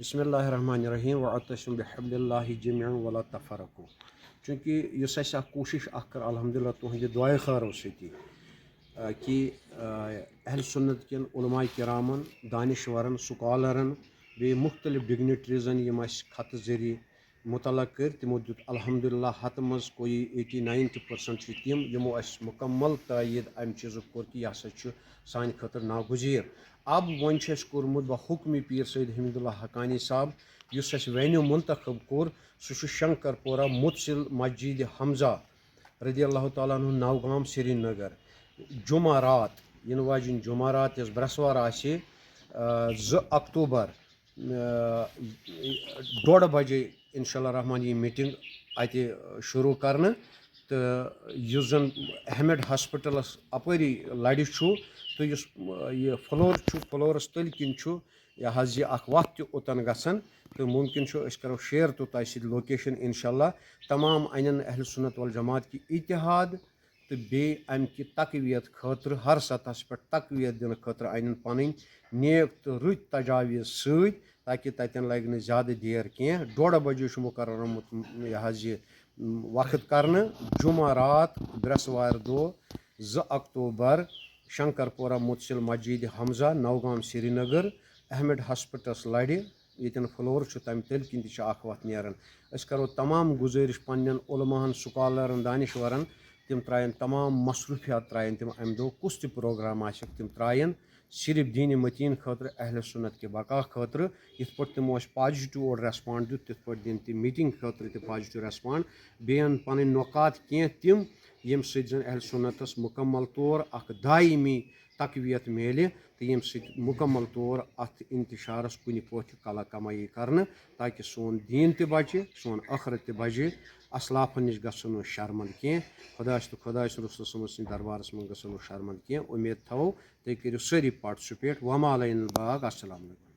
بسم اللہ الرحمن الرحیم وَاعْتَصِمُوا بِحَبْلِ اللہِ جَمِيعًا وَلَا تَفَرَّقُوا. چونکہ یُس اَسہِ اَکھ کوٗشِش اَکھ کٔر الحمدُاللہ تُہنٛدِ دُعایہِ خٲرو سۭتی کہ اہل سُنت کٮ۪ن علماء کرامن دانشورن سکالرن بیٚیہِ مختلف ڈِگنِٹریٖزن یِم اَسہِ خطہٕ ذٔریعہٕ مُتعلق کٔرۍ تِمو دیُت الحمدُاللہ ہتہٕ منٛز کوئی 80-90% چھِ تِم یِمو اَسہِ مُکمل تٲیٖد اَمہِ چیٖزُک کوٚر کہِ یہِ ہسا چھُ سانہِ خٲطرٕ ناگُزیٖر. اب وۄنۍ چھُ اَسہِ کوٚرمُت بحُکمِ پیٖر سید حمید اللہ حقانی صٲب یُس اَسہِ وینیوٗ مُنتخب کوٚر سُہ چھُ شنکر پورہ مُدثِل مسجد حمزہ رضی اللہ تعالیٰ عنہ نوگام سرینگر جمعہ رات یِنہٕ واجیٚنۍ جمعہ رات یۄس برٛٮ۪سوار آسہِ 2 اکتوٗبر 1:30 بجے اِنشاء اللہ رحمان یہِ میٖٹِنٛگ اَتہِ شروٗع کرنہٕ تہٕ یُس زن احمد ہاسپِٹلس اپٲری لرِ چھُ تہٕ یُس یہِ فلور چھُ فلورس تٔلۍ کِنۍ چھُ یہِ حظ یہِ اکھ وتھ تہِ اوٚتن گژھان تہٕ مُمکِن چھُ أسۍ کرو شیر تہِ تۄہہِ سۭتۍ لوکیشن انشاء اللہ. تمام انن اہل سنت والجماعت کہِ اتحاد تہٕ بیٚیہِ امہِ کہِ تقویت خٲطرٕ ہر سطحس پٮ۪ٹھ تقویت دِنہٕ خٲطرٕ انن پنٕنۍ نیک تہٕ رٕتۍ تجاویٖز سۭتۍ تاکہِ تتٮ۪ن لگہِ نہٕ زیادٕ دیر کینٛہہ. 1:30 بجے چھُ مُقرر آمُت یہِ حظ یہِ وقت کرنہٕ جمعہ رات برٛٮ۪سوارِ دۄہ 2 اکتوٗبر شنکر پورہ مُدثِل مسجد حمزہ نوگام سرینگر احمد ہاسپِٹلس لرِ ییٚتٮ۪ن فلور چھُ تمہِ تٔلۍ کِنۍ تہِ چھُ اکھ وتھ نیران. أسۍ کرو تمام گُزٲرِش پننٮ۪ن علماہن سکالرن دانشورن تِم ترٛایَن تمام مصروٗفیات ترٛایَن تِم امہِ دۄہ کُس تہِ پروگرام آسٮ۪کھ تِم ترٛایَن صرف دیٖنِ متیٖن خٲطرٕ اہل سُنت کہِ بقا خٲطرٕ. یِتھ پٲٹھۍ تِمو اَسہِ پازِٹِو اورٕ ریسپانڈ دیُت تِتھ پٲٹھۍ دِنۍ تِم میٖٹِنٛگ خٲطرٕ تہِ پازِٹِو ریسپانڈ. بیٚیہِ اَن پنٕنۍ نۄقات کینٛہہ تِم ییٚمہِ سۭتۍ زن اہل سُنتس مُکمل طور اکھ دایمی تقویت میلہِ تہٕ ییٚمہِ سۭتۍ مُکمل طور اتھ انتشارس کُنہِ پٲٹھۍ کلا کمٲیی کرنہٕ تاکہِ سون دیٖن تہِ بچہِ سون ٲخرت تہِ بچہِ اسلافن نِش گژھو نہٕ شرمنٛد کینٛہہ. خۄدایس تہٕ خۄداے سٕنٛدِ رسوٗل صلی اللہ علیہ وسلم سٕنٛدِ دربارس منٛز گژھو نہٕ شرمنٛد کینٛہہ. اُمید تھاوو تُہۍ کٔرِو سٲری پاٹسِپیٹ. وما علینا البلاغ. السلام علیکم.